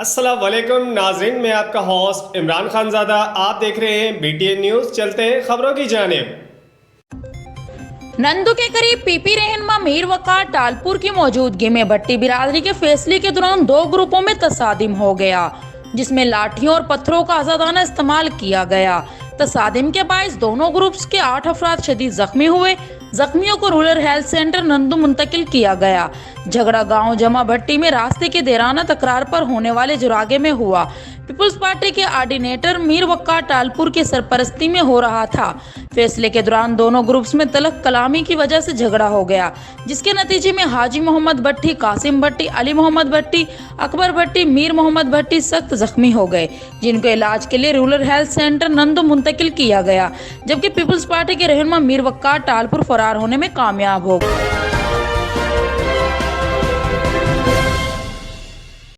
السلام علیکم ناظرین، میں آپ کا ہوسٹ عمران خان زادہ، آپ دیکھ رہے ہیں BTN نیوز۔ چلتے ہیں خبروں کی جانب۔ نندو کے قریب پی پی رہنما میر وقار ٹالپور کی موجودگی میں بھٹی برادری کے فیصلے کے دوران دو گروپوں میں تصادم ہو گیا، جس میں لاٹھیوں اور پتھروں کا آزادانہ استعمال کیا گیا۔ تصادم کے باعث دونوں گروپس کے 8 افراد شدید زخمی ہوئے۔ زخمیوں کو رورل ہیلتھ سینٹر نندو منتقل کیا گیا۔ جھگڑا گاؤں جمع بھٹی میں راستے کے دیرانہ تکرار پر ہونے والے جراگے میں ہوا۔ پیپلز پارٹی کے آرڈینیٹر میر وقار ٹالپور کی سرپرستی میں ہو رہا تھا۔ فیصلے کے دوران دونوں گروپس میں تلخ کلامی کی وجہ سے جھگڑا ہو گیا، جس کے نتیجے میں حاجی محمد بھٹی، قاسم بھٹی، علی محمد بھٹی، اکبر بھٹی، میر محمد بھٹی سخت زخمی ہو گئے، جن کو علاج کے لیے رورل ہیلتھ سینٹر نندو منتقل کیا گیا، جبکہ پیپلز پارٹی کے رہنما میر وقار ٹالپور فرار ہونے میں کامیاب ہو گئے۔